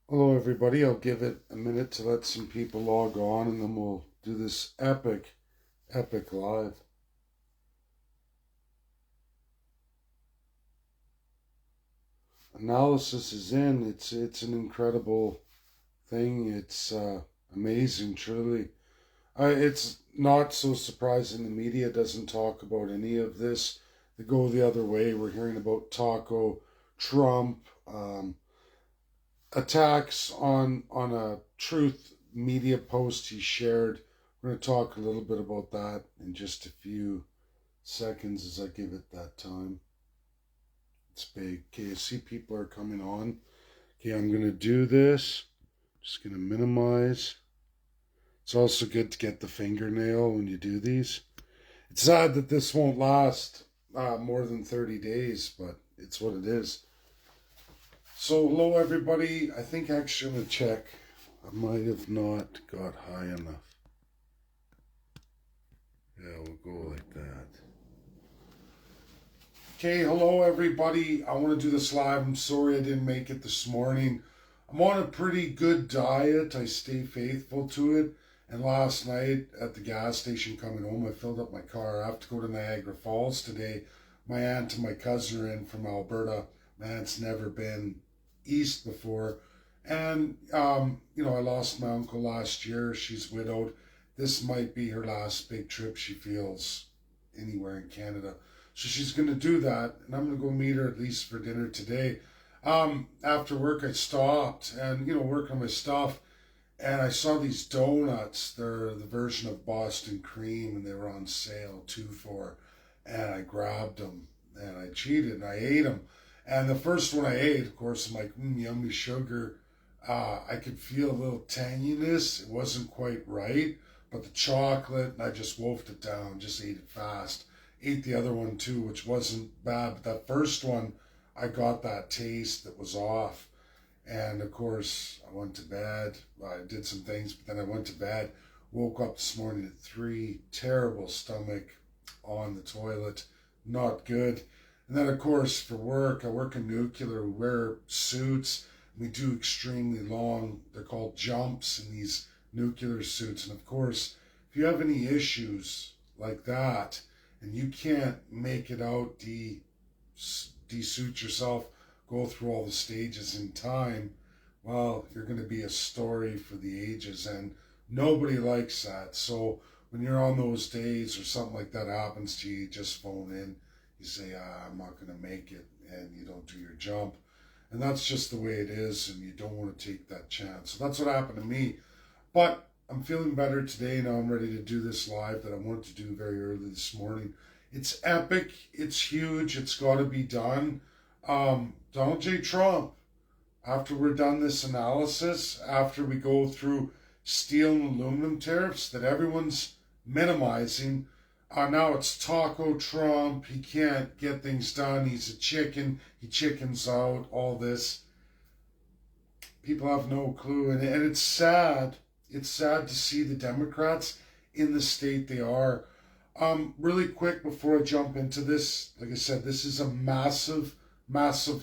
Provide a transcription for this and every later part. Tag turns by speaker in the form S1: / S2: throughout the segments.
S1: Hello, everybody. I'll give it a minute to let some people log on and then we'll do this epic live. Analysis is in. It's an incredible thing. It's amazing, truly. It's not so surprising the media doesn't talk about any of this. They go the other way. We're hearing about Taco, Trump, attacks on a truth media post he shared. We're going to talk a little bit about that in just a few seconds as I give it that time. It's big. Okay, I see people are coming on. Okay, I'm going to do this. Just going to minimize. It's also good to get the fingernail when you do these. It's sad that this won't last more than 30 days, but it's what it is. So, hello everybody. I think actually I'm going to check. I might have not got high enough. Yeah, we'll go like that. Okay, hello everybody. I want to do this live. I'm sorry I didn't make it this morning. I'm on a pretty good diet. I stay faithful to it. And last night at the gas station coming home, I filled up my car. I have to go to Niagara Falls today. My aunt and my cousin are in from Alberta. My aunt's never been east before. And, I lost my uncle last year. She's widowed. This might be her last big trip she feels anywhere in Canada. So she's going to do that. And I'm going to go meet her at least for dinner today. After work, I stopped and, work on my stuff. And I saw these donuts. They're the version of Boston cream, and they were on sale 2 for. And I grabbed them, and I cheated, and I ate them. And the first one I ate, of course, I'm like, yummy sugar. I could feel a little tanginess. It wasn't quite right, but the chocolate, and I just wolfed it down, just ate it fast. Ate the other one too, which wasn't bad, but that first one, I got that taste that was off. And of course, I went to bed. I did some things, but then I went to bed. Woke up this morning at 3, terrible stomach on the toilet, not good. And then, of course, for work, I work in nuclear. We wear suits. We do extremely long, they're called jumps in these nuclear suits. And of course, if you have any issues like that and you can't make it out, de-suit yourself, go through all the stages in time, well, you're going to be a story for the ages, and nobody likes that. So when you're on those days or something like that happens to you, you just phone in. You say, I'm not going to make it, and you don't do your jump. And that's just the way it is, and you don't want to take that chance. So that's what happened to me. But I'm feeling better today. Now I'm ready to do this live that I wanted to do very early this morning. It's epic. It's huge. It's got to be done. Donald J. Trump, after we're done this analysis, after we go through steel and aluminum tariffs that everyone's minimizing, now it's Taco Trump. He can't get things done. He's a chicken. He chickens out. All this. People have no clue. And it's sad. It's sad to see the Democrats in the state they are. Really quick before I jump into this, like I said, this is a massive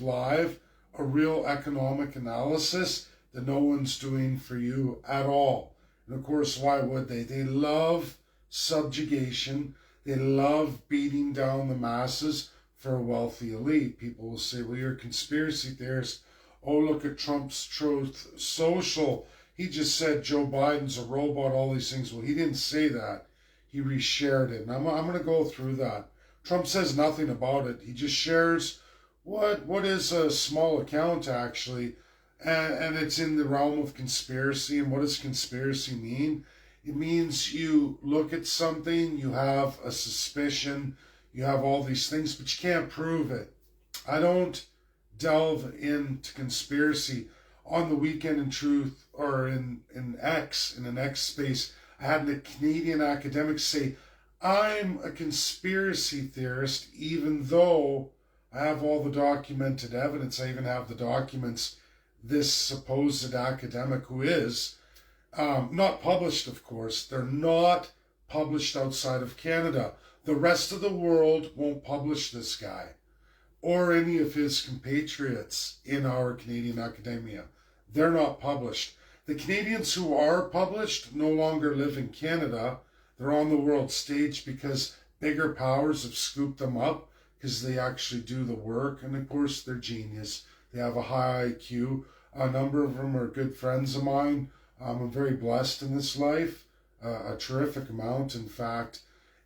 S1: live, a real economic analysis that no one's doing for you at all. And of course, why would they? They love subjugation. They love beating down the masses for a wealthy elite. People will say, well, you're a conspiracy theorist. Oh, look at Trump's Truth Social. He just said Joe Biden's a robot, all these things. Well, he didn't say that. He reshared it. And I'm going to go through that. Trump says nothing about it. He just shares what is a small account, actually. And it's in the realm of conspiracy. And what does conspiracy mean? It means you look at something, you have a suspicion, you have all these things, but you can't prove it. I don't delve into conspiracy. On the Weekend in Truth, or in an X space, I had a Canadian academic say, I'm a conspiracy theorist, even though I have all the documented evidence. I even have the documents this supposed academic who is, not published, of course. They're not published outside of Canada. The rest of the world won't publish this guy or any of his compatriots in our Canadian academia. they're not published. The Canadians who are published no longer live in Canada. They're on the world stage because bigger powers have scooped them up because they actually do the work. And of course, they're genius. They have a high IQ. A number of them are good friends of mine. I'm very blessed in this life, a terrific amount, in fact.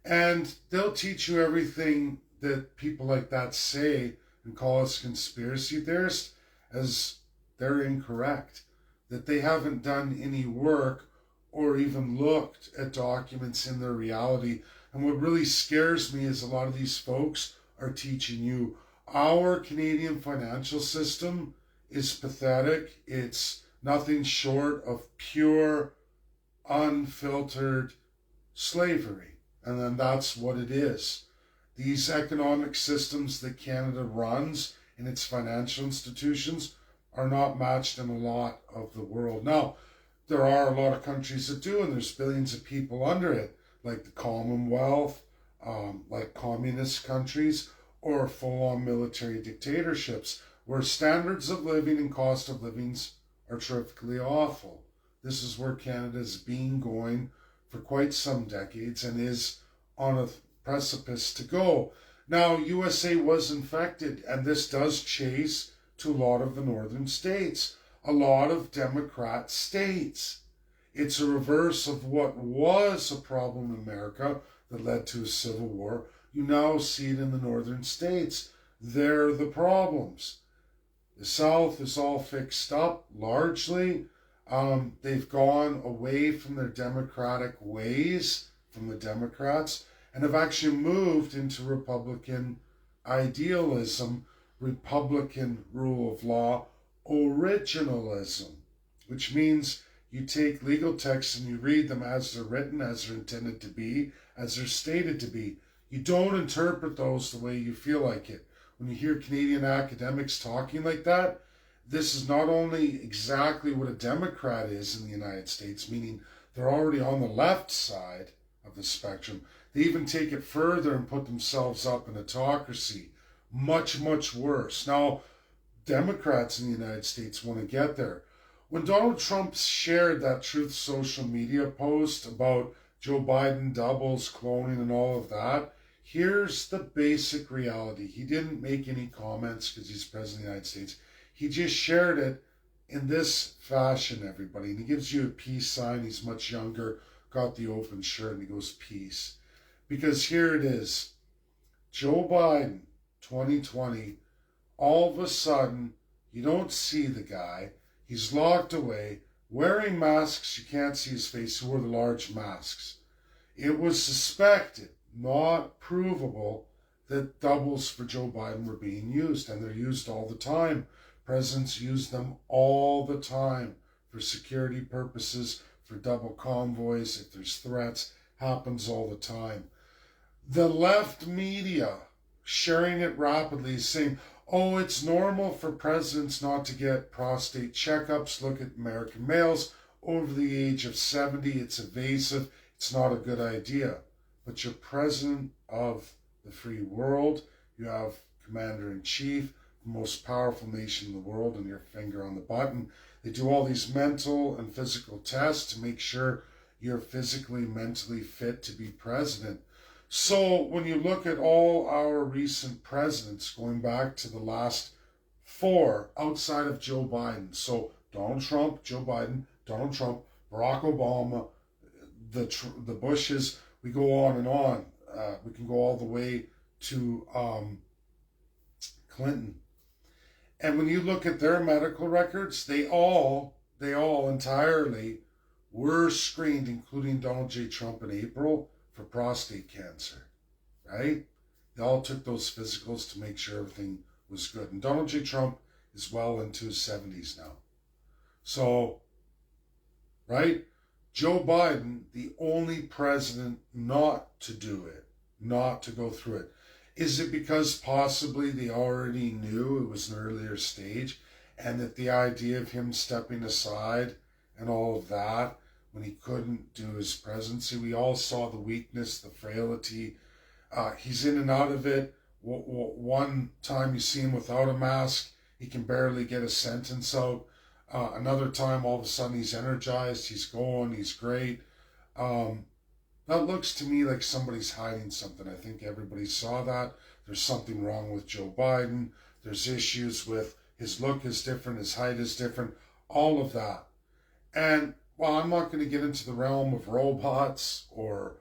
S1: And they'll teach you everything that people like that say and call us conspiracy theorists as they're incorrect, that they haven't done any work or even looked at documents in their reality. And what really scares me is a lot of these folks are teaching you our Canadian financial system is pathetic. It's nothing short of pure, unfiltered slavery. And then that's what it is. These economic systems that Canada runs in its financial institutions are not matched in a lot of the world. Now, there are a lot of countries that do, and there's billions of people under it, like the Commonwealth, like communist countries, or full-on military dictatorships, where standards of living and cost of livings are terrifically awful. This is where Canada's been going for quite some decades and is on a precipice to go. Now, USA was infected, and this does chase to a lot of the northern states, a lot of Democrat states. It's a reverse of what was a problem in America that led to a civil war. You now see it in the northern states. They're the problems. The South is all fixed up, largely. They've gone away from their democratic ways, from the Democrats, and have actually moved into Republican idealism, Republican rule of law, originalism, which means you take legal texts and you read them as they're written, as they're intended to be, as they're stated to be. You don't interpret those the way you feel like it. When you hear Canadian academics talking like that, this is not only exactly what a Democrat is in the United States, meaning they're already on the left side of the spectrum. They even take it further and put themselves up in autocracy. Much, much worse. Now, Democrats in the United States want to get there. When Donald Trump shared that Truth social media post about Joe Biden doubles, cloning, and all of that, here's the basic reality. He didn't make any comments because he's president of the United States. He just shared it in this fashion, everybody. And he gives you a peace sign. He's much younger, got the open shirt, and he goes, peace. Because here it is. Joe Biden, 2020, all of a sudden, you don't see the guy. He's locked away, wearing masks. You can't see his face. He wore the large masks. It was suspected, not provable, that doubles for Joe Biden were being used, and they're used all the time. Presidents use them all the time for security purposes, for double convoys, if there's threats, happens all the time. The left media, sharing it rapidly, is saying, oh, it's normal for presidents not to get prostate checkups. Look at American males over the age of 70. It's evasive. It's not a good idea. But you're president of the free world. You have commander-in-chief, the most powerful nation in the world, and your finger on the button. They do all these mental and physical tests to make sure you're physically, mentally fit to be president. So when you look at all our recent presidents, going back to the last 4 outside of Joe Biden, so Donald Trump, Joe Biden, Donald Trump, Barack Obama, the Bushes, we go on and on. We can go all the way to Clinton. And when you look at their medical records, they all entirely were screened, including Donald J. Trump in April, for prostate cancer, right? They all took those physicals to make sure everything was good. And Donald J. Trump is well into his 70s now. So, right? Joe Biden, the only president not to do it, not to go through it. Is it because possibly they already knew it was an earlier stage and that the idea of him stepping aside and all of that when he couldn't do his presidency, we all saw the weakness, the frailty. He's in and out of it. One time you see him without a mask, he can barely get a sentence out. Another time, all of a sudden, he's energized, he's going, he's great. That looks to me like somebody's hiding something. I think everybody saw that. There's something wrong with Joe Biden. There's issues with his look is different, his height is different, all of that. And while I'm not going to get into the realm of robots or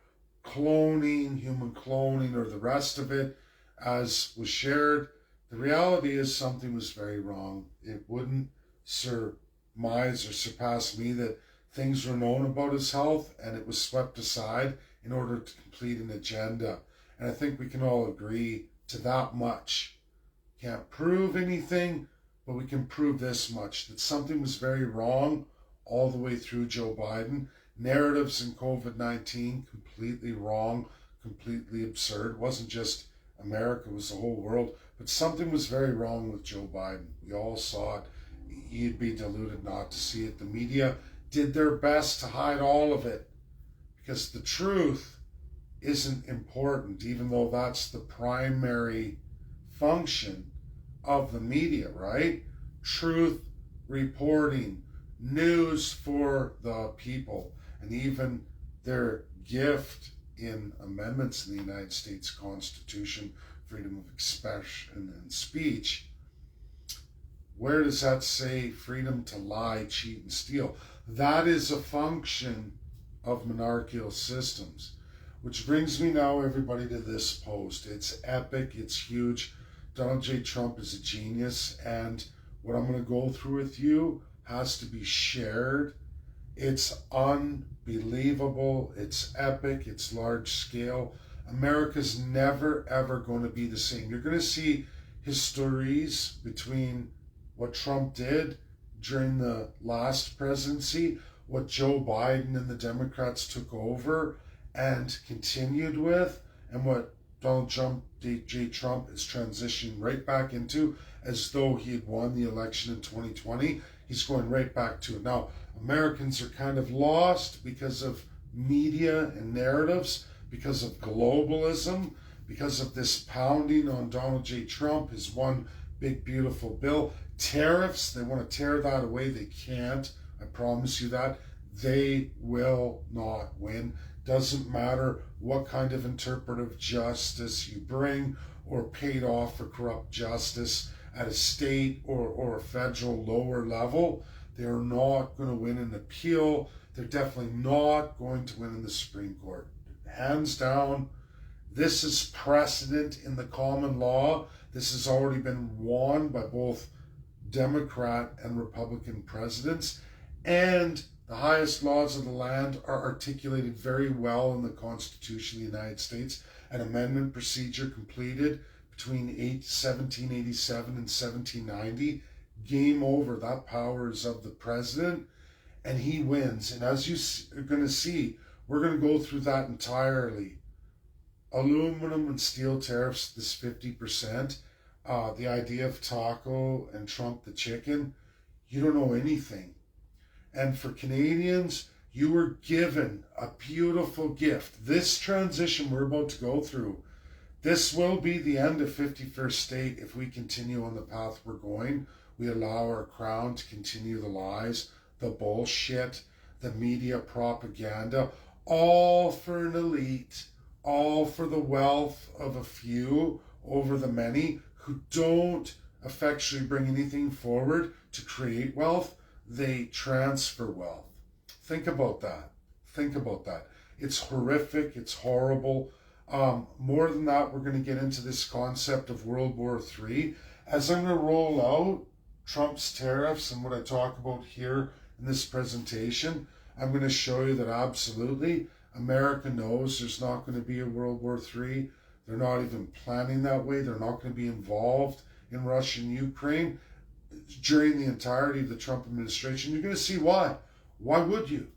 S1: cloning, human cloning, or the rest of it, as was shared, the reality is something was very wrong. It wouldn't surmise or surpass me that things were known about his health and it was swept aside in order to complete an agenda. And I think we can all agree to that much. Can't prove anything, but we can prove this much, that something was very wrong all the way through Joe Biden. Narratives in COVID-19, completely wrong, completely absurd. It wasn't just America, it was the whole world. But something was very wrong with Joe Biden. We all saw it. You'd be deluded not to see it. The media did their best to hide all of it because the truth isn't important, even though that's the primary function of the media, right? Truth reporting, news for the people, and even their gift in amendments in the United States Constitution, freedom of expression and speech. Where does that say freedom to lie, cheat, and steal? That is a function of monarchical systems. Which brings me now, everybody, to this post. It's epic, it's huge. Donald J. Trump is a genius, and what I'm going to go through with you has to be shared. It's unbelievable, it's epic, it's large scale. America's never, ever going to be the same. You're going to see histories between what Trump did during the last presidency, what Joe Biden and the Democrats took over and continued with, and what Donald J. Trump is transitioning right back into as though he had won the election in 2020. He's going right back to it. Now, Americans are kind of lost because of media and narratives, because of globalism, because of this pounding on Donald J. Trump, his one big, beautiful bill. Tariffs, they want to tear that away. They can't. I promise you that. They will not win. Doesn't matter what kind of interpretive justice you bring or paid off for corrupt justice at a state or a federal lower level. They're not going to win an appeal. They're definitely not going to win in the Supreme Court. Hands down, this is precedent in the common law. This has already been won by both Democrat and Republican presidents, and the highest laws of the land are articulated very well in the Constitution of the United States. An amendment procedure completed between 1787 and 1790. Game over. That power is of the president, and he wins. And as you are going to see, we're going to go through that entirely. Aluminum and steel tariffs, this 50%. The idea of taco and Trump the chicken, you don't know anything. And for Canadians, you were given a beautiful gift. This transition we're about to go through, this will be the end of 51st State if we continue on the path we're going. We allow our crown to continue the lies, the bullshit, the media propaganda, all for an elite, all for the wealth of a few over the many who don't effectually bring anything forward to create wealth. They transfer wealth. Think about that. Think about that. It's horrific. It's horrible. More than that, we're going to get into this concept of World War III. As I'm going to roll out Trump's tariffs and what I talk about here in this presentation, I'm going to show you that absolutely America knows there's not going to be a World War III. They're not even planning that way. They're not going to be involved in Russia and Ukraine during the entirety of the Trump administration. You're going to see why. Why would you?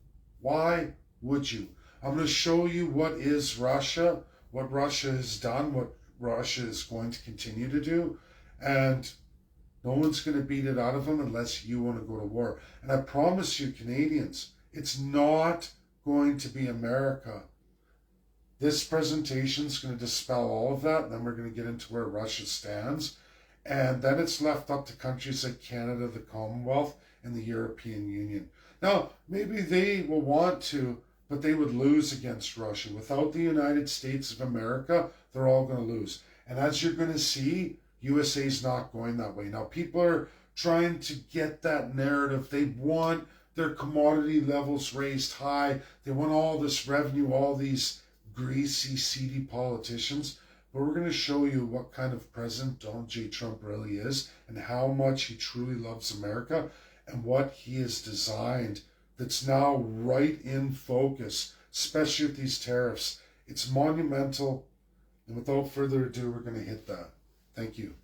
S1: Why would you? I'm going to show you what is Russia, what Russia has done, what Russia is going to continue to do, and no one's going to beat it out of them unless you want to go to war. And I promise you, Canadians, it's not going to be America. This presentation is going to dispel all of that, and then we're going to get into where Russia stands. And then it's left up to countries like Canada, the Commonwealth, and the European Union. Now, maybe they will want to, but they would lose against Russia. Without the United States of America, they're all going to lose. And as you're going to see, USA's not going that way. Now, people are trying to get that narrative. They want their commodity levels raised high. They want all this revenue, all these greasy, seedy politicians. But we're going to show you what kind of president Donald J. Trump really is and how much he truly loves America and what he has designed that's now right in focus, especially with these tariffs. It's monumental. And without further ado, we're going to hit that. Thank you.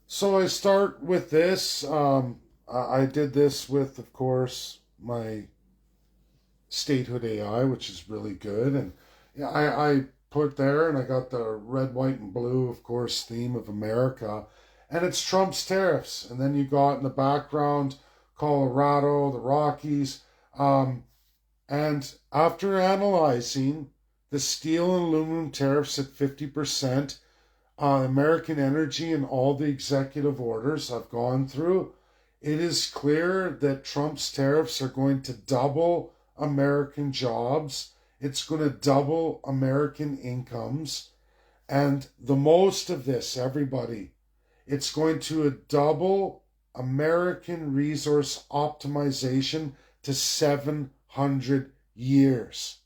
S1: So I start with this. I did this with, of course, my statehood AI, which is really good. And yeah, I put there, and I got the red, white, and blue, of course, theme of America. And it's Trump's tariffs. And then you got in the background Colorado, the Rockies. And after analyzing the steel and aluminum tariffs at 50%, American Energy and all the executive orders I've gone through, it is clear that Trump's tariffs are going to double American jobs. It's going to double American incomes. And the most of this, everybody, it's going to double American resource optimization to 700 years.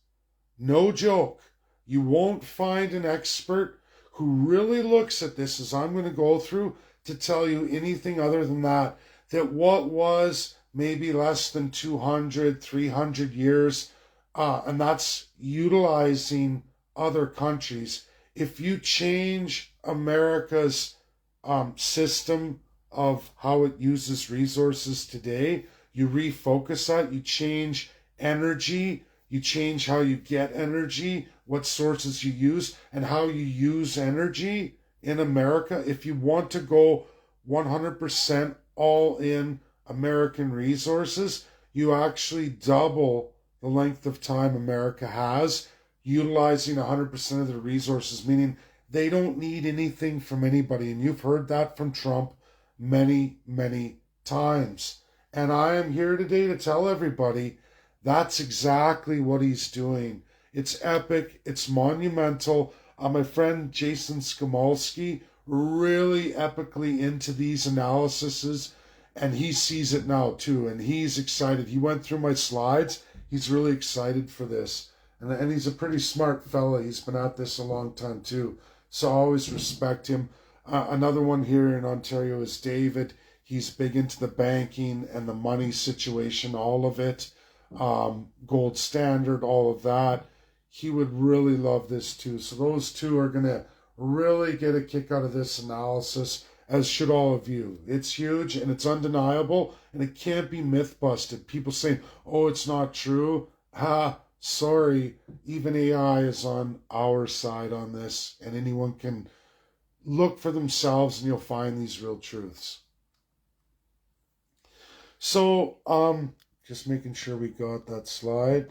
S1: No joke. You won't find an expert who really looks at this, as I'm going to go through, to tell you anything other than that what was maybe less than 200, 300 years, and that's utilizing other countries. If you change America's system of how it uses resources today, you refocus that, you change energy, you change how you get energy, what sources you use, and how you use energy in America. If you want to go 100% all in American resources, you actually double the length of time America has utilizing 100% of the resources, meaning they don't need anything from anybody. And you've heard that from Trump many, many times. And I am here today to tell everybody that's exactly what he's doing. It's epic. It's monumental. My friend Jason Skomolsky really epically into these analyses, and he sees it now too, and he's excited. He went through my slides. He's really excited for this. And he's a pretty smart fella. He's been at this a long time too. So I always respect him. Another one here in Ontario is David. He's big into the banking and the money situation, all of it. Gold standard, all of that. He would really love this too. So those two are going to really get a kick out of this analysis, as should all of you. It's huge and it's undeniable, and it can't be myth busted. People saying, oh, it's not true. Sorry, even AI is on our side on this, and anyone can look for themselves and you'll find these real truths. So, just making sure we got that slide.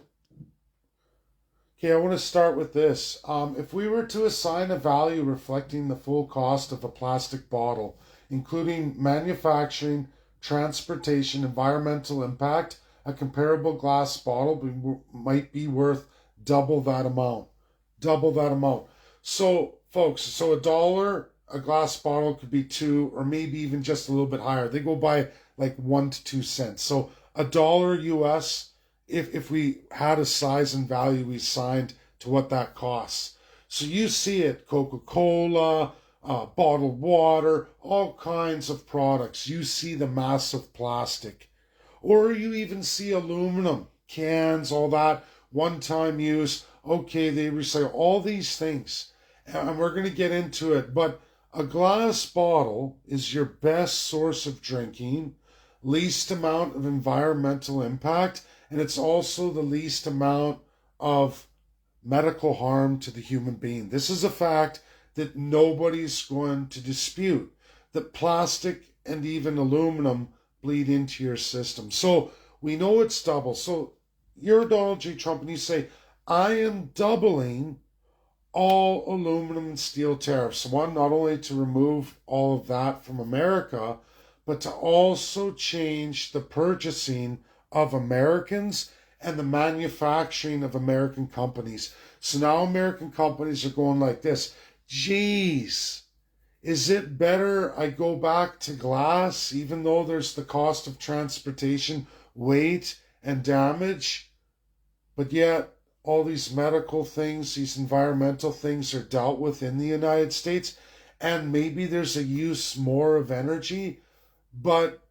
S1: Okay, I want to start with this. If we were to assign a value reflecting the full cost of a plastic bottle, including manufacturing, transportation, environmental impact, a comparable glass bottle might be worth double that amount. Double that amount. So, folks, so $1, a glass bottle could be 2, or maybe even just a little bit higher. They go by like 1 to 2 cents. So $1 US, if we had a size and value we assigned to what that costs. So you see it, Coca-Cola, bottled water, all kinds of products. You see the massive plastic. Or you even see aluminum, cans, all that, one-time use. Okay, they recycle all these things. And we're going to get into it. But a glass bottle is your best source of drinking, least amount of environmental impact, and it's also the least amount of medical harm to the human being. This is a fact that nobody's going to dispute, that plastic and even aluminum bleed into your system. So We know it's double. So you're Donald J. Trump and you say, I am doubling all aluminum and steel tariffs. One, not only to remove all of that from America, but to also change the purchasing of Americans and the manufacturing of American companies. So now American companies are going like this. Geez, is it better I go back to glass, even though there's the cost of transportation, weight, and damage? But yet, all these medical things, these environmental things are dealt with in the United States, and maybe there's a use more of energy, but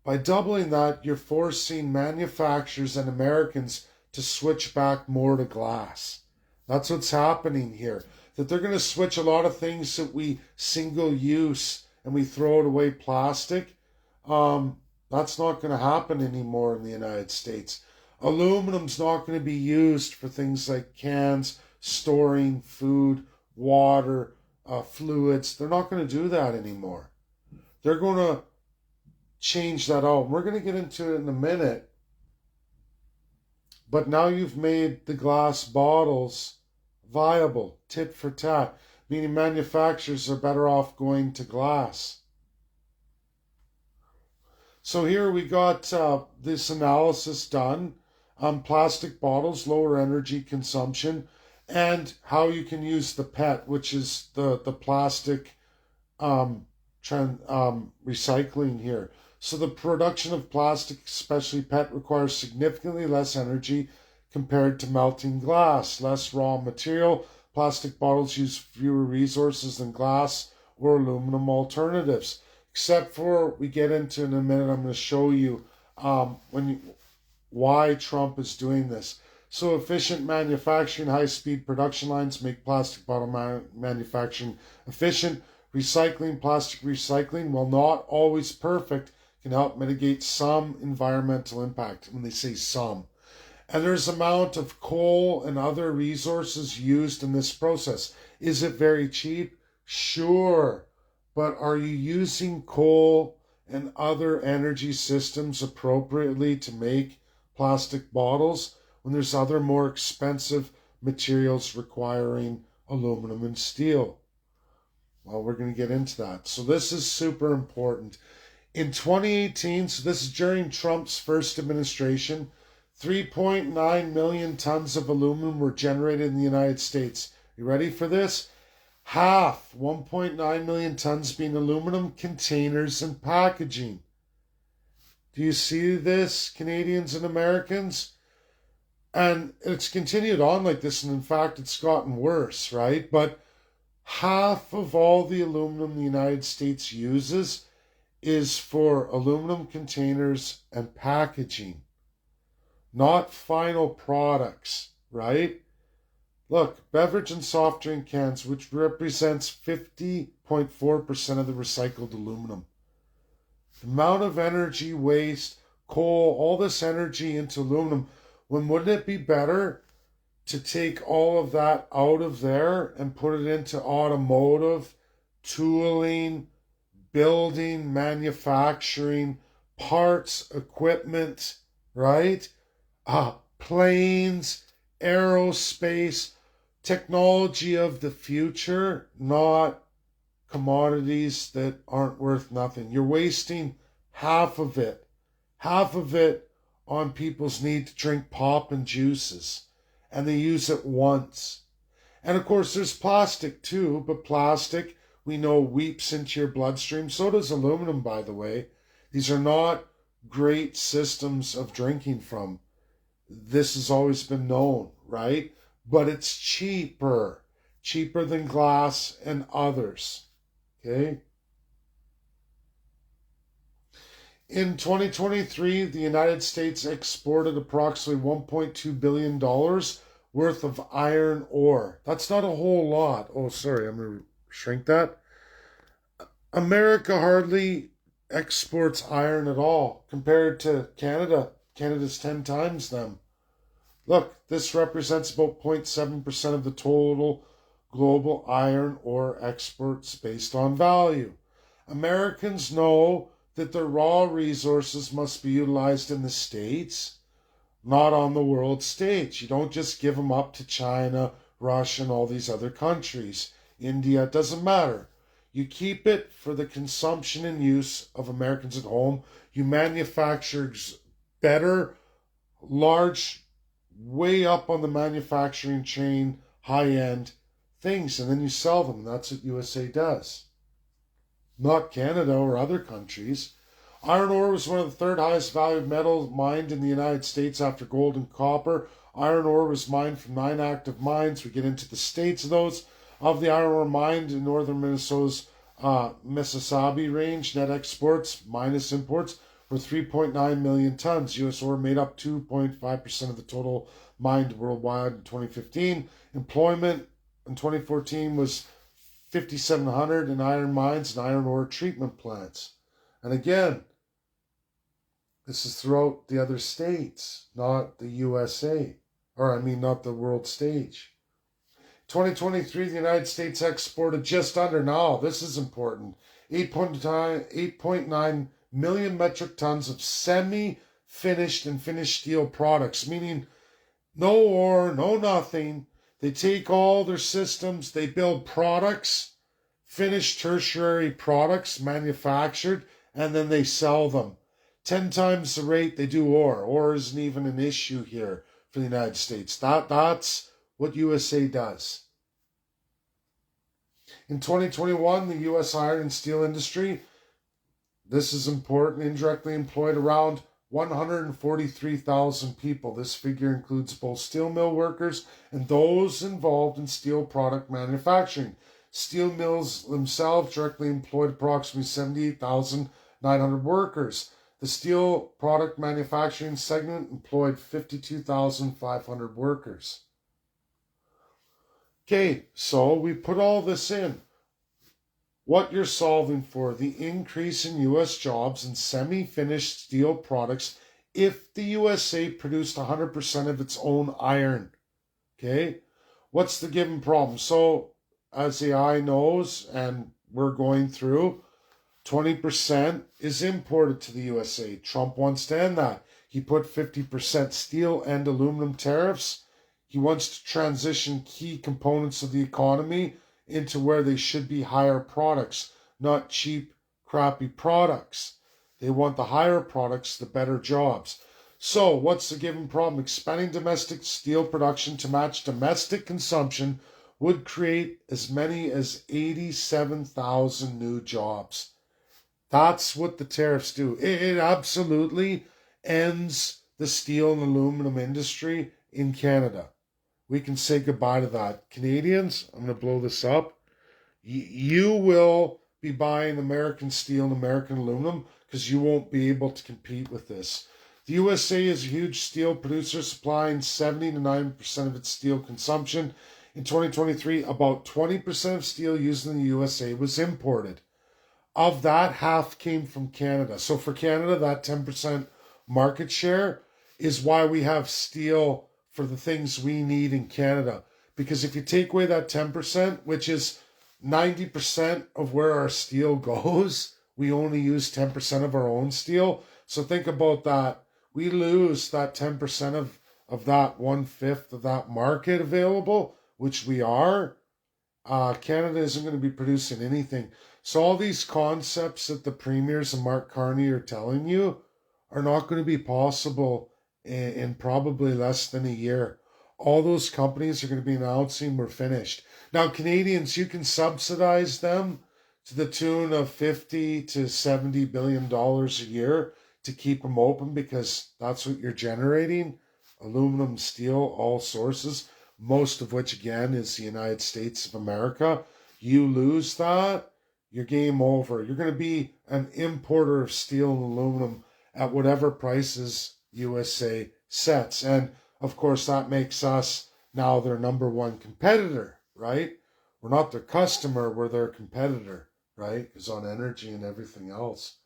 S1: by doubling that, you're forcing manufacturers and Americans to switch back more to glass. That's what's happening here. That they're going to switch a lot of things that we single use and we throw it away plastic. That's not going to happen anymore in the United States. Aluminum's not going to be used for things like cans, storing food, water, fluids. They're not going to do that anymore. They're going to change that out. We're going to get into it in a minute. But now you've made the glass bottles viable, tit for tat, meaning manufacturers are better off going to glass. So here we got this analysis done on plastic bottles, lower energy consumption, and how you can use the PET, which is the plastic recycling here. So the production of plastic, especially PET, requires significantly less energy compared to melting glass, less raw material. Plastic bottles use fewer resources than glass or aluminum alternatives. Except for, we get into in a minute, I'm going to show you why Trump is doing this. So efficient manufacturing, high-speed production lines make plastic bottle manufacturing efficient. Recycling, plastic recycling, while not always perfect, can help mitigate some environmental impact. When they say some. And there's amount of coal and other resources used in this process. Is it very cheap? Sure. But are you using coal and other energy systems appropriately to make plastic bottles when there's other more expensive materials requiring aluminum and steel? Well, we're going to get into that. So this is super important. In 2018, so this is during Trump's first administration, 3.9 million tons of aluminum were generated in the United States. You ready for this? Half, 1.9 million tons, being aluminum containers and packaging. Do you see this, Canadians and Americans? And it's continued on like this, and in fact, it's gotten worse, right? But half of all the aluminum the United States uses is for aluminum containers and packaging, not final products, right? Look, beverage and soft drink cans, which represents 50.4% of the recycled aluminum. The amount of energy waste, coal, all this energy into aluminum, when wouldn't it be better to take all of that out of there and put it into automotive, tooling, building, manufacturing, parts, equipment, right? Planes, aerospace, technology of the future, not commodities that aren't worth nothing. You're wasting half of it on people's need to drink pop and juices, and they use it once. And of course, there's plastic too, but plastic, we know, weeps into your bloodstream. So does aluminum, by the way. These are not great systems of drinking from. This has always been known, right? But it's cheaper than glass and others, okay? In 2023, the United States exported approximately $1.2 billion worth of iron ore. That's not a whole lot. Oh, sorry, I'm going to shrink that. America hardly exports iron at all compared to Canada. Canada's 10 times them. Look, this represents about 0.7% of the total global iron ore exports based on value. Americans know that the raw resources must be utilized in the States, not on the world stage. You don't just give them up to China, Russia, and all these other countries. India, it doesn't matter. You keep it for the consumption and use of Americans at home. You manufacture better, large, way up on the manufacturing chain, high-end things, and then you sell them. And that's what USA does. Not Canada or other countries. Iron ore was one of the third highest valued metals mined in the United States after gold and copper. Iron ore was mined from 9 active mines. We get into the states of those. Of the iron ore mined in northern Minnesota's Mississauga range, net exports minus imports were 3.9 million tons. U.S. ore made up 2.5% of the total mined worldwide in 2015. Employment in 2014 was 5,700 in iron mines and iron ore treatment plants. And again, this is throughout the other states, not the USA, not the world stage. 2023, the United States exported just under, now this is important, 8.9 million metric tons of semi-finished and finished steel products, meaning no ore, no nothing. They take all their systems, they build products, finished tertiary products manufactured, and then they sell them. 10 times the rate they do ore. Ore isn't even an issue here for the United States. That's what USA does. In 2021, the U.S. iron and steel industry, this is important, indirectly employed around 143,000 people. This figure includes both steel mill workers and those involved in steel product manufacturing. Steel mills themselves directly employed approximately 78,900 workers. The steel product manufacturing segment employed 52,500 workers. Okay, so we put all this in. What you're solving for, the increase in U.S. jobs in semi-finished steel products if the USA produced 100% of its own iron. Okay, what's the given problem? So, as the eye knows, and we're going through, 20% is imported to the USA. Trump wants to end that. He put 50% steel and aluminum tariffs. He wants to transition key components of the economy into where they should be higher products, not cheap, crappy products. They want the higher products, the better jobs. So, what's the given problem? Expanding domestic steel production to match domestic consumption would create as many as 87,000 new jobs. That's what the tariffs do. It absolutely ends the steel and aluminum industry in Canada. We can say goodbye to that. Canadians, I'm going to blow this up. You will be buying American steel and American aluminum because you won't be able to compete with this. The USA is a huge steel producer, supplying 70 to 90% of its steel consumption. In 2023, about 20% of steel used in the USA was imported. Of that, half came from Canada. So for Canada, that 10% market share is why we have steel for the things we need in Canada. Because if you take away that 10%, which is 90% of where our steel goes, we only use 10% of our own steel. So think about that. We lose that 10% of that 1/5 of that market available, which we are. Canada isn't going to be producing anything. So all these concepts that the premiers and Mark Carney are telling you are not going to be possible in probably less than a year. All those companies are going to be announcing we're finished. Now, Canadians, you can subsidize them to the tune of $50 to $70 billion a year to keep them open because that's what you're generating. Aluminum, steel, all sources, most of which, again, is the United States of America. You lose that, you're game over. You're going to be an importer of steel and aluminum at whatever prices USA sets. And of course, that makes us now their number one competitor, right? We're not their customer, we're their competitor, right? Because on energy and everything else.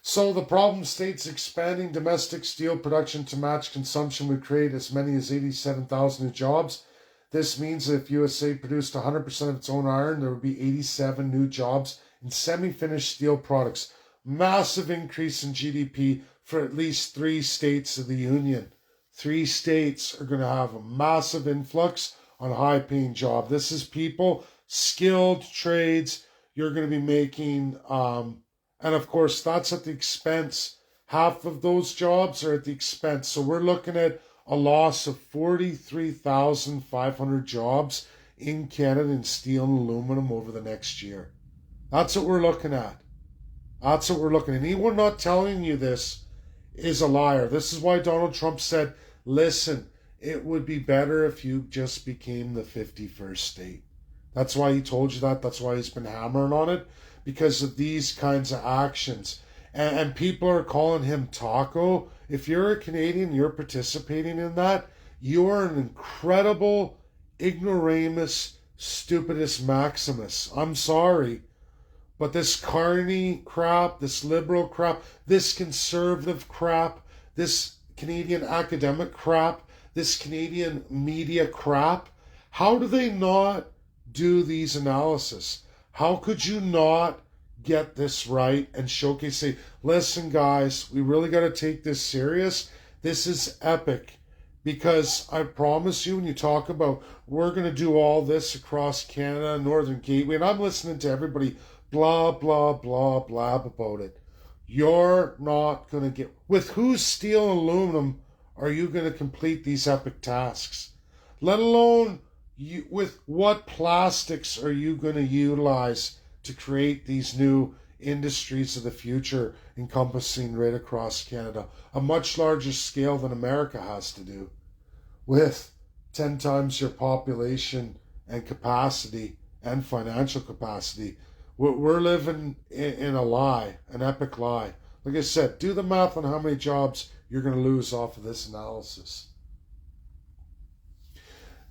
S1: So the problem states expanding domestic steel production to match consumption would create as many as 87,000 new jobs. This means that if USA produced 100% of its own iron, there would be 87 new jobs in semi-finished steel products. Massive increase in GDP for at least 3 states of the Union. 3 states are going to have a massive influx on high-paying job. This is people, skilled trades you're going to be making, and of course that's at the expense. Half of those jobs are at the expense. So we're looking at a loss of 43,500 jobs in Canada in steel and aluminum over the next year. That's what we're looking at. That's what we're looking at. Anyone not telling you this is a liar. This is why Donald Trump said, listen, it would be better if you just became the 51st state. That's why he told you that. That's why he's been hammering on it, because of these kinds of actions. And people are calling him Taco. If you're a Canadian, you're participating in that, you are an incredible ignoramus, stupidus maximus. I'm sorry. But this Carney crap, this liberal crap, this conservative crap, this Canadian academic crap, this Canadian media crap, how do they not do these analysis? How could you not get this right and showcase, say, listen guys, we really got to take this serious. This is epic. Because I promise you, when you talk about we're going to do all this across Canada, Northern Gateway, and I'm listening to everybody blah, blah, blah, blah about it. You're not going to get... With whose steel and aluminum are you going to complete these epic tasks? Let alone with what plastics are you going to utilize to create these new industries of the future encompassing right across Canada, a much larger scale than America has to do, with 10 times your population and capacity and financial capacity. We're living in a lie, an epic lie. Like I said, do the math on how many jobs you're going to lose off of this analysis.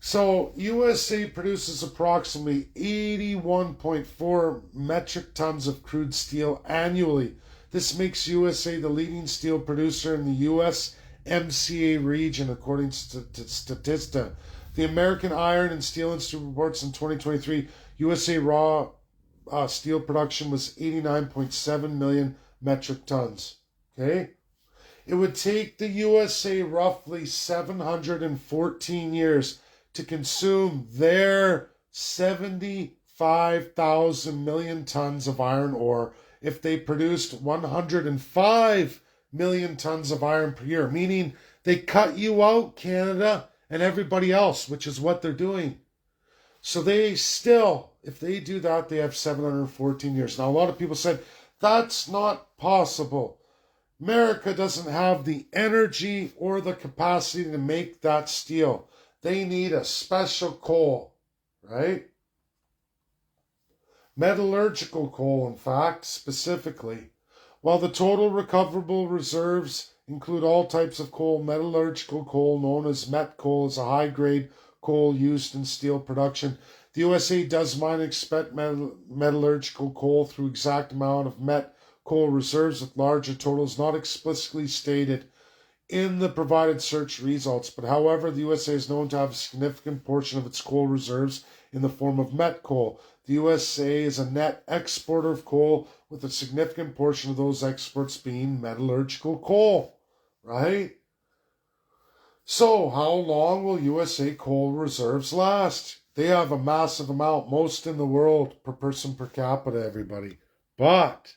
S1: So, USA produces approximately 81.4 metric tons of crude steel annually. This makes USA the leading steel producer in the USMCA region, according to Statista. The American Iron and Steel Institute reports in 2023, USA raw steel production was 89.7 million metric tons. Okay? It would take the USA roughly 714 years to consume their 75,000 million tons of iron ore if they produced 105 million tons of iron per year, meaning they cut you out, Canada, and everybody else, which is what they're doing. So they still, if they do that, they have 714 years. Now, a lot of people said, that's not possible. America doesn't have the energy or the capacity to make that steel. They need a special coal, right? Metallurgical coal, in fact, specifically. While the total recoverable reserves include all types of coal, metallurgical coal, known as met coal, is a high-grade coal used in steel production. The USA does mine and expect metallurgical coal through exact amount of met coal reserves with larger totals not explicitly stated in the provided search results, but however, the USA is known to have a significant portion of its coal reserves in the form of met coal. The USA is a net exporter of coal, with a significant portion of those exports being metallurgical coal, right? So, how long will USA coal reserves last? They have a massive amount, most in the world per person per capita, everybody. But,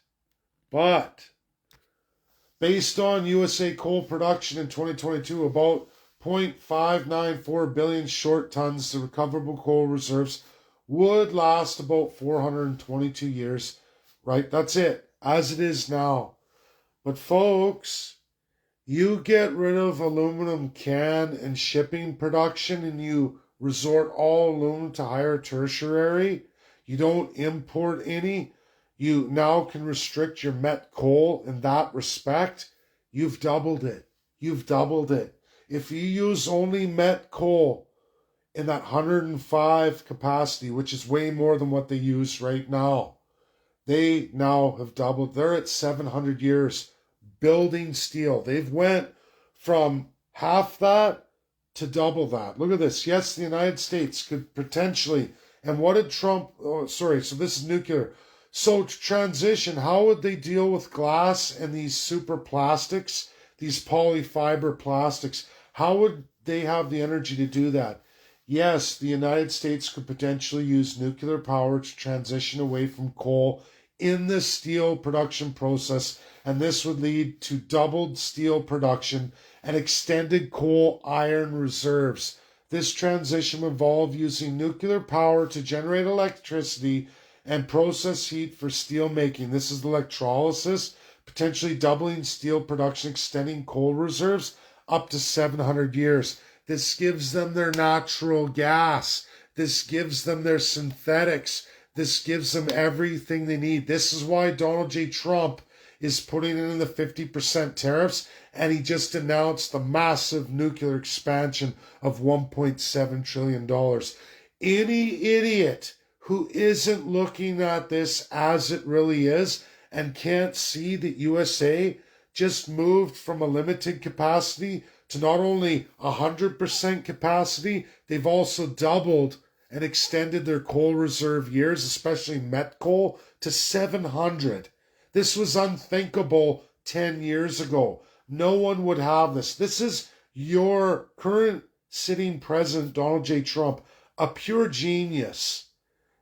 S1: based on USA coal production in 2022, about 0.594 billion short tons, the recoverable coal reserves would last about 422 years, right? That's it, as it is now. But folks, you get rid of aluminum can and shipping production and you resort all aluminum to higher tertiary. You don't import any. You now can restrict your met coal in that respect. You've doubled it. You've doubled it. If you use only met coal in that 105 capacity, which is way more than what they use right now, they now have doubled. They're at 700 years building steel. They've went from half that to double that. Look at this. Yes, the United States could potentially, and what did Trump, so this is nuclear. So to transition, how would they deal with glass and these super plastics, these polyfiber plastics? How would they have the energy to do that? Yes, the United States could potentially use nuclear power to transition away from coal in the steel production process, and this would lead to doubled steel production and extended coal iron reserves. This transition would involve using nuclear power to generate electricity and process heat for steel making. This is electrolysis, potentially doubling steel production, extending coal reserves up to 700 years. This gives them their natural gas. This gives them their synthetics. This gives them everything they need. This is why Donald J. Trump is putting in the 50% tariffs, and he just announced the massive nuclear expansion of $1.7 trillion. Any idiot who isn't looking at this as it really is and can't see that USA just moved from a limited capacity to not only 100% capacity, they've also doubled and extended their coal reserve years, especially met coal, to 700. This was unthinkable 10 years ago. No one would have this. This is your current sitting president, Donald J. Trump, a pure genius.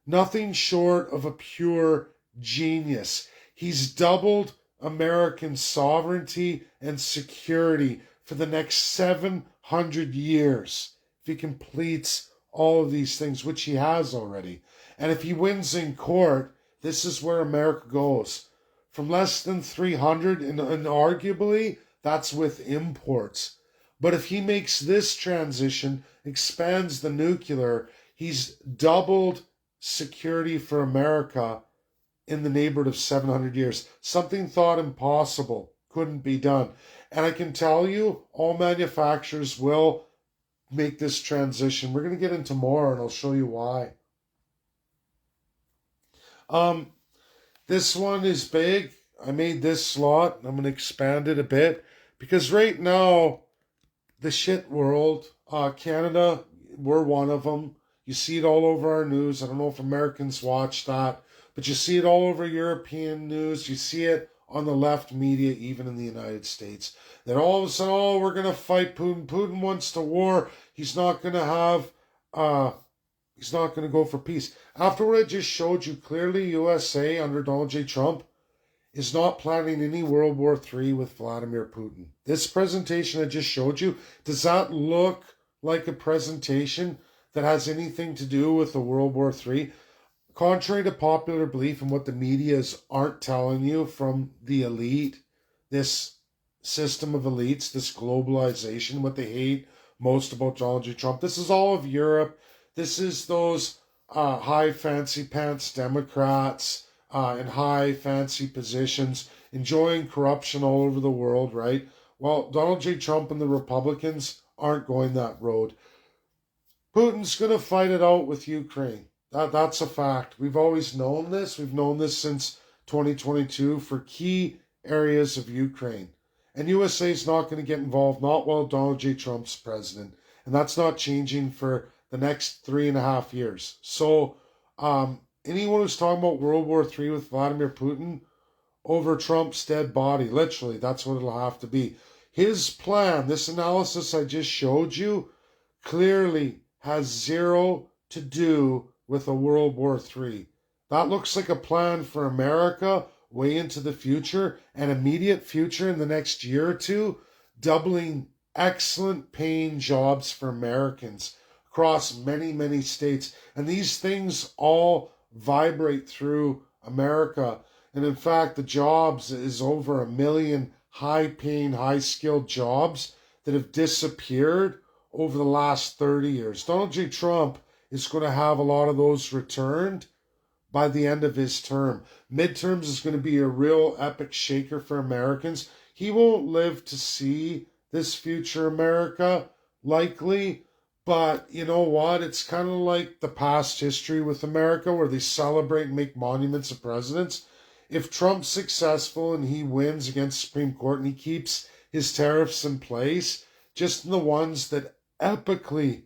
S1: Nothing short of a pure genius. He's doubled American sovereignty and security for the next 700 years if he completes all of these things, which he has already. And if he wins in court, this is where America goes. From less than 300, and arguably that's with imports. But if he makes this transition, expands the nuclear, he's doubled security for America in the neighborhood of 700 years. Something thought impossible couldn't be done. And I can tell you, all manufacturers will make this transition. We're going to get into more, and I'll show you why. This one is big. I made this slot. I'm going to expand it a bit because right now, the shit world, Canada, we're one of them. You see it all over our news. I don't know if Americans watch that, but you see it all over European news. You see it on the left media, even in the United States. That all of a sudden, oh, we're going to fight Putin. Putin wants to war. He's not going to go for peace. After what I just showed you, clearly USA under Donald J. Trump is not planning any World War III with Vladimir Putin. This presentation I just showed you, does that look like a presentation that has anything to do with the World War III? Contrary to popular belief and what the medias aren't telling you from the elite, this system of elites, this globalization, what they hate most about Donald J. Trump, this is all of Europe. This is those high fancy pants Democrats in high fancy positions enjoying corruption all over the world, right? Well, Donald J. Trump and the Republicans aren't going that road. Putin's going to fight it out with Ukraine. That's a fact. We've always known this. We've known this since 2022 for key areas of Ukraine. And USA is not going to get involved, not while Donald J. Trump's president. And that's not changing for the next 3.5 years. So anyone who's talking about World War III with Vladimir Putin over Trump's dead body, literally, that's what it'll have to be. His plan, this analysis I just showed you, clearly has zero to do with a World War III. That looks like a plan for America way into the future, an immediate future in the next year or two, doubling excellent paying jobs for Americans across many, many states. And these things all vibrate through America. And in fact, the jobs is over 1 million high-paying, high-skilled jobs that have disappeared over the last 30 years. Donald J. Trump is going to have a lot of those returned by the end of his term. Midterms is going to be a real epic shaker for Americans. He won't live to see this future America, likely, but you know what? It's kind of like the past history with America where they celebrate and make monuments of presidents. If Trump's successful and he wins against the Supreme Court and he keeps his tariffs in place, just the ones that epically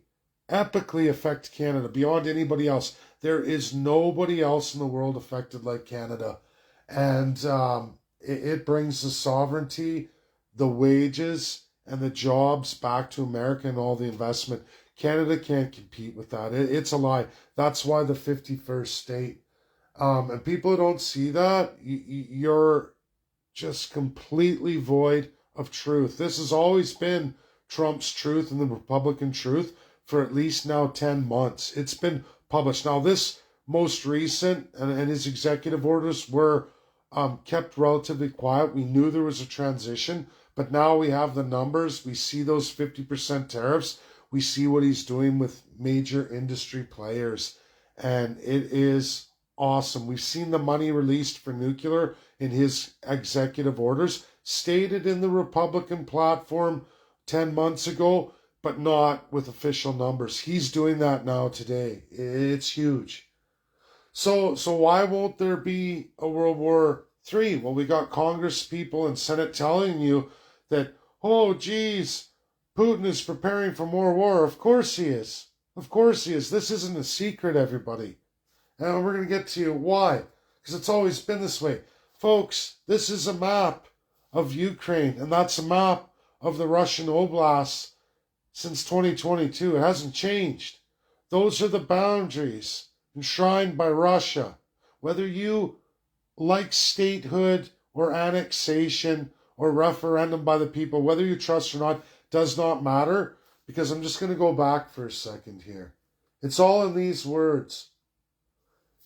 S1: epically affect Canada beyond anybody else. There is nobody else in the world affected like Canada. And it brings the sovereignty, the wages, and the jobs back to America and all the investment. Canada can't compete with that. It's a lie. That's why the 51st state. And people who don't see that, you're just completely void of truth. This has always been Trump's truth and the Republican truth for at least now 10 months. It's been published. Now, this most recent and his executive orders were kept relatively quiet. We knew there was a transition, but now we have the numbers. We see those 50% tariffs. We see what he's doing with major industry players, and it is awesome. We've seen the money released for nuclear in his executive orders, stated in the Republican platform 10 months ago, but not with official numbers. He's doing that now today. It's huge. So why won't there be a World War III? Well, we got Congress people and Senate telling you that, oh, geez, Putin is preparing for more war. Of course he is. Of course he is. This isn't a secret, everybody. And we're going to get to why. Because it's always been this way. Folks, this is a map of Ukraine, and that's a map of the Russian oblasts since 2022. It hasn't changed. Those are the boundaries enshrined by Russia. Whether you like statehood or annexation or referendum by the people, whether you trust or not, does not matter, because I'm just going to go back for a second here. It's all in these words.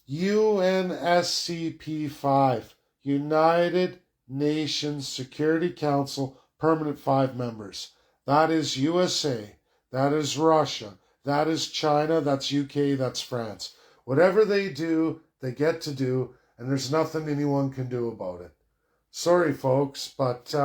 S1: UNSCP 5, United Nations Security Council, permanent 5 members. That is USA, that is Russia, that is China, that's UK, that's France. Whatever they do, they get to do, and there's nothing anyone can do about it. Sorry, folks, but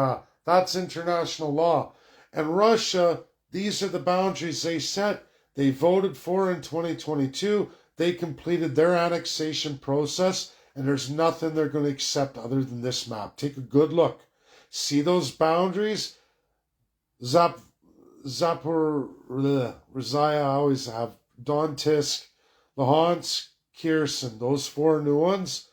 S1: that's international law. And Russia, these are the boundaries they set. They voted for in 2022. They completed their annexation process, and there's nothing they're going to accept other than this map. Take a good look. See those boundaries? Zaporizhia, I always have Donetsk, Luhansk, Kherson. Those 4 new ones,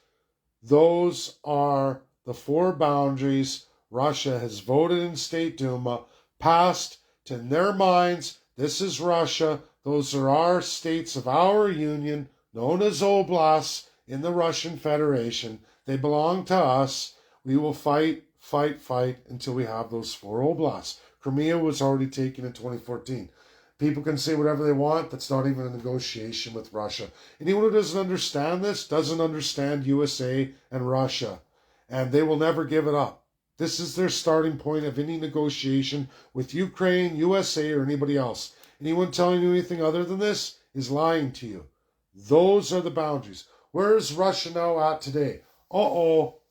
S1: those are the 4 boundaries Russia has voted in State Duma, passed to in their minds. This is Russia. Those are our states of our union, known as oblasts in the Russian Federation. They belong to us. We will fight until we have those 4 oblasts. Crimea was already taken in 2014. People can say whatever they want. That's not even a negotiation with Russia. Anyone who doesn't understand this doesn't understand USA and Russia. And they will never give it up. This is their starting point of any negotiation with Ukraine, USA, or anybody else. Anyone telling you anything other than this is lying to you. Those are the boundaries. Where is Russia now at today? Look,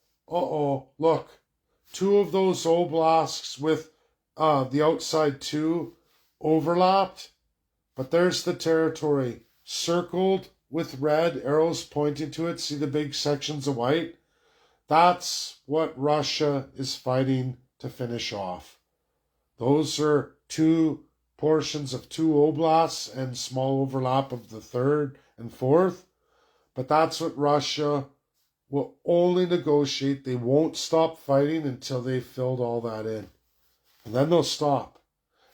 S1: 2 of those oblasts with the outside 2 overlapped, but there's the territory circled with red arrows pointing to it. See the big sections of white? That's what Russia is fighting to finish off. Those are 2 portions of 2 oblasts and small overlap of the 3rd and 4th. But that's what Russia will only negotiate. They won't stop fighting until they've filled all that in. And then they'll stop.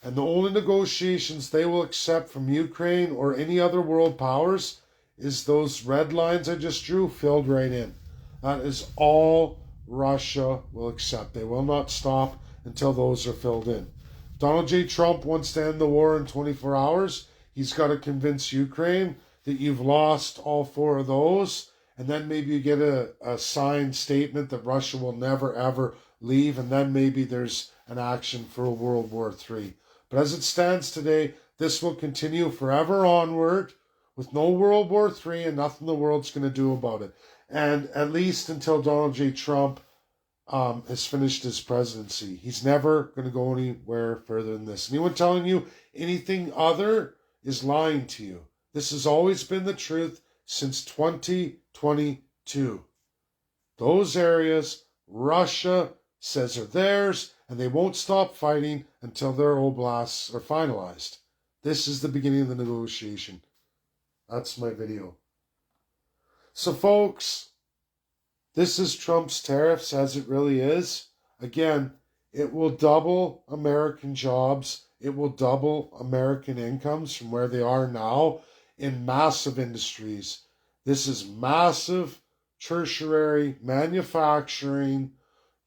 S1: And the only negotiations they will accept from Ukraine or any other world powers is those red lines I just drew filled right in. That is all Russia will accept. They will not stop until those are filled in. Donald J. Trump wants to end the war in 24 hours. He's got to convince Ukraine that you've lost all 4 of those. And then maybe you get a signed statement that Russia will never, ever leave. And then maybe there's an action for a World War III. But as it stands today, this will continue forever onward with no World War III and nothing the world's going to do about it. And at least until Donald J. Trump has finished his presidency. He's never going to go anywhere further than this. Anyone telling you anything other is lying to you. This has always been the truth since 2022. Those areas, Russia says are theirs, and they won't stop fighting until their oblasts are finalized. This is the beginning of the negotiation. That's my video. So folks, this is Trump's tariffs as it really is. Again, it will double American jobs. It will double American incomes from where they are now in massive industries. This is massive tertiary manufacturing,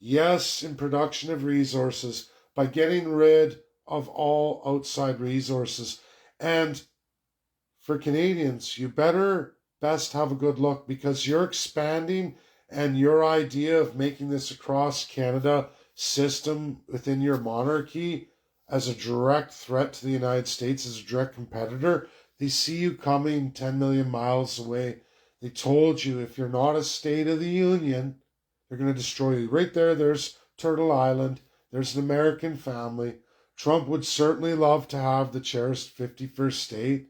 S1: yes, in production of resources, by getting rid of all outside resources. And for Canadians, you best have a good look, because you're expanding, and your idea of making this across Canada system within your monarchy as a direct threat to the United States, as a direct competitor. They see you coming 10 million miles away. They told you, if you're not a state of the union, they're going to destroy you. Right there, there's Turtle Island. There's an American family. Trump would certainly love to have the cherished 51st state,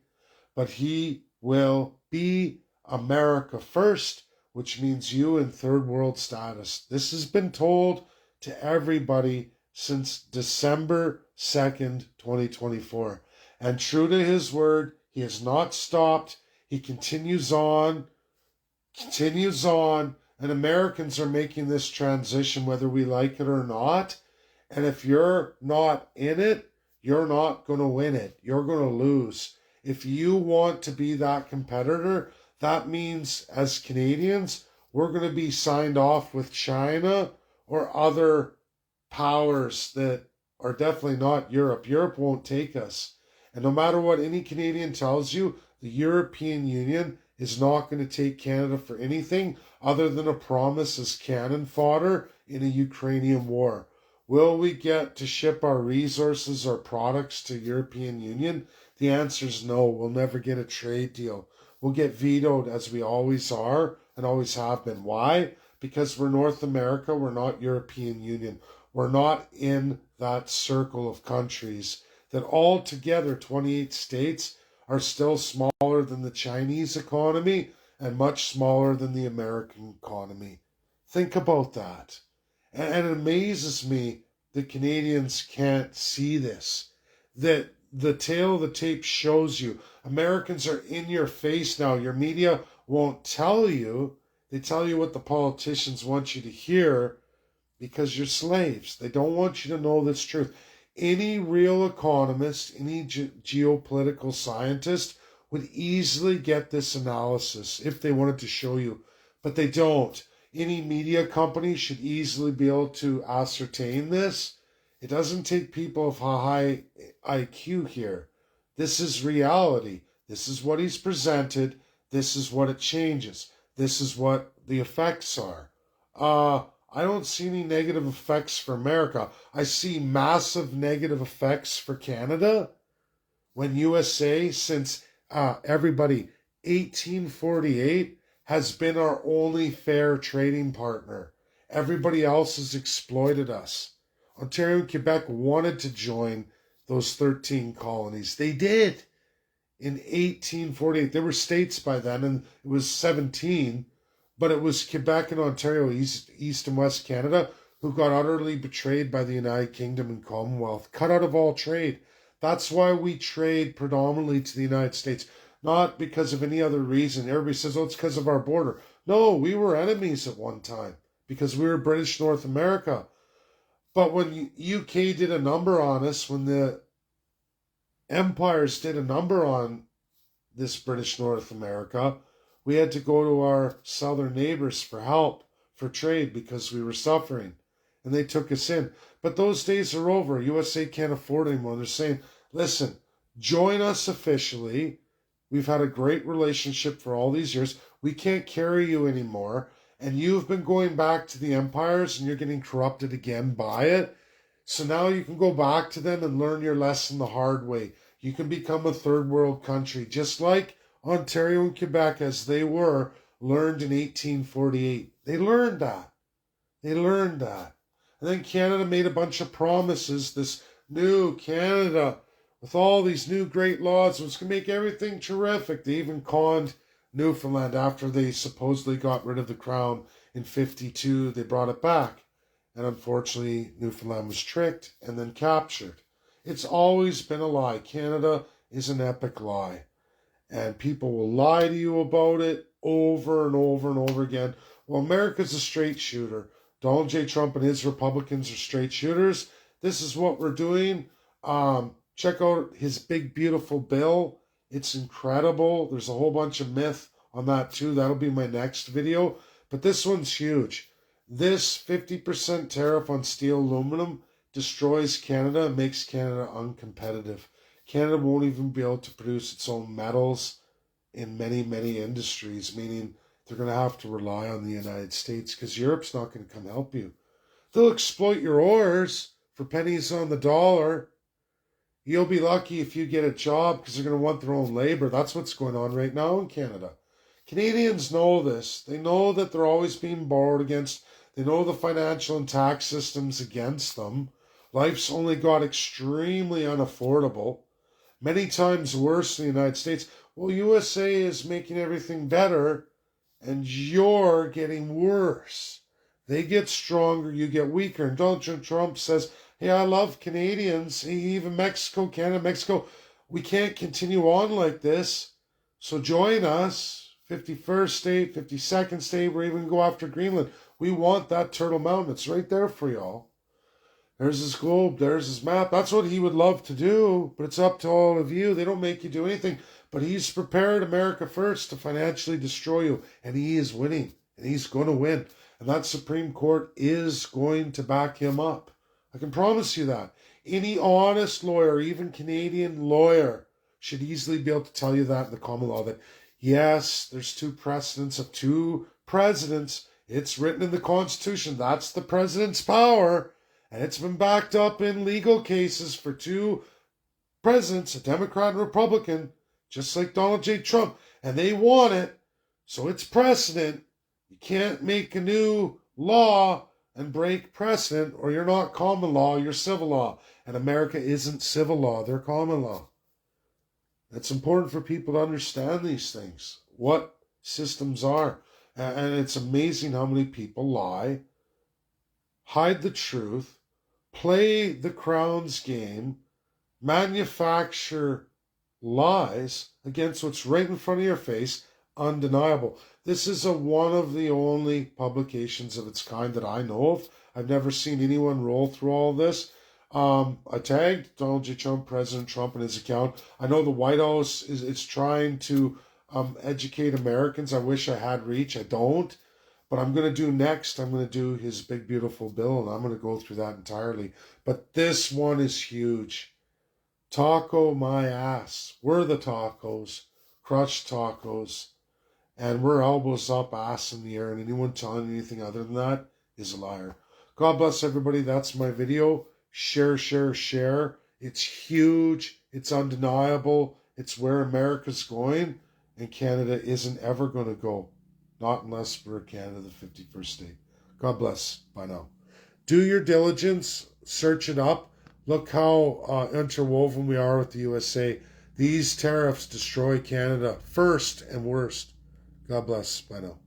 S1: but he will be America first, which means you in third world status. This has been told to everybody since December 2nd, 2024. And true to his word, he has not stopped. He continues on, and Americans are making this transition whether we like it or not. And if you're not in it, you're not going to win it. You're going to lose. If you want to be that competitor, that means as Canadians, we're going to be signed off with China or other powers that are definitely not Europe. Europe won't take us. And no matter what any Canadian tells you, the European Union is not going to take Canada for anything other than a promise as cannon fodder in a Ukrainian war. Will we get to ship our resources, our products to European Union? The answer is no. We'll never get a trade deal. We'll get vetoed, as we always are and always have been. Why? Because we're North America. We're not European Union. We're not in that circle of countries that altogether, 28 states, are still smaller than the Chinese economy and much smaller than the American economy. Think about that. And it amazes me that Canadians can't see this, that the tail of the tape shows you. Americans are in your face now. Your media won't tell you. They tell you what the politicians want you to hear because you're slaves. They don't want you to know this truth. Any real economist, any geopolitical scientist would easily get this analysis if they wanted to show you, but they don't. Any media company should easily be able to ascertain this. It doesn't take people of high IQ here. This is reality. This is what he's presented. This is what it changes. This is what the effects are. I don't see any negative effects for America. I see massive negative effects for Canada. When USA, since everybody, 1848, has been our only fair trading partner. Everybody else has exploited us. Ontario and Quebec wanted to join those 13 colonies. They did. In 1848, there were states by then, and it was 17, but it was Quebec and Ontario, East and West Canada, who got utterly betrayed by the United Kingdom and Commonwealth, cut out of all trade. That's why we trade predominantly to the United States, not because of any other reason. Everybody says, oh, it's because of our border. No, we were enemies at one time because we were British North America. But when UK did a number on us, when the empires did a number on this British North America, we had to go to our southern neighbors for help, for trade, because we were suffering. And they took us in. But those days are over. USA can't afford anymore. They're saying, listen, join us officially. We've had a great relationship for all these years. We can't carry you anymore. And you've been going back to the empires and you're getting corrupted again by it. So now you can go back to them and learn your lesson the hard way. You can become a third world country, just like Ontario and Quebec, as they were, learned in 1848. They learned that. And then Canada made a bunch of promises. This new Canada, with all these new great laws, was going to make everything terrific. They even conned Newfoundland after they supposedly got rid of the crown in 52. They brought it back. And unfortunately, Newfoundland was tricked and then captured. It's always been a lie. Canada is an epic lie. And people will lie to you about it over and over and over again. Well, America's a straight shooter. Donald J. Trump and his Republicans are straight shooters. This is what we're doing. Check out his big, beautiful bill. It's incredible. There's a whole bunch of myth on that too. That'll be my next video. But this one's huge. This 50% tariff on steel aluminum destroys Canada and makes Canada uncompetitive. Canada won't even be able to produce its own metals in many, many industries, meaning they're going to have to rely on the United States because Europe's not going to come help you. They'll exploit your ores for pennies on the dollar. You'll be lucky if you get a job because they're going to want their own labor. That's what's going on right now in Canada. Canadians know this. They know that they're always being borrowed against. They know the financial and tax system's against them. Life's only got extremely unaffordable. Many times worse in the United States. Well, USA is making everything better, and you're getting worse. They get stronger, you get weaker. And Donald Trump says, hey, I love Canadians, even Mexico, Canada, Mexico. We can't continue on like this. So join us. 51st state, 52nd state, we're even go after Greenland. We want that Turtle Mountain. It's right there for y'all. There's his globe, there's his map. That's what he would love to do, but it's up to all of you. They don't make you do anything. But he's prepared America first to financially destroy you, and he is winning, and he's going to win. And that Supreme Court is going to back him up. I can promise you that. Any honest lawyer, even Canadian lawyer, should easily be able to tell you that in the common law, that yes, there's two precedents of two presidents. It's written in the Constitution. That's the president's power. And it's been backed up in legal cases for two presidents, a Democrat and Republican, just like Donald J. Trump. And they want it, so it's precedent. You can't make a new law and break precedent, or you're not common law, you're civil law. And America isn't civil law, they're common law. It's important for people to understand these things, what systems are. And it's amazing how many people lie, hide the truth, play the Crown's game, manufacture lies against what's right in front of your face, undeniable. This is one of the only publications of its kind that I know of. I've never seen anyone roll through all this. I tagged Donald J. Trump, President Trump, in his account. I know the White House is trying to educate Americans. I wish I had reach. I don't. But I'm going to do next, I'm going to do his big, beautiful bill, and I'm going to go through that entirely. But this one is huge. Taco my ass. We're the tacos. Crushed tacos. And we're elbows up, ass in the air. And anyone telling anything other than that is a liar. God bless everybody. That's my video. Share, share, share. It's huge. It's undeniable. It's where America's going. And Canada isn't ever going to go. Not unless we're Canada, the 51st state. God bless. Bye now. Do your diligence. Search it up. Look how interwoven we are with the USA. These tariffs destroy Canada first and worst. God bless. Bye now.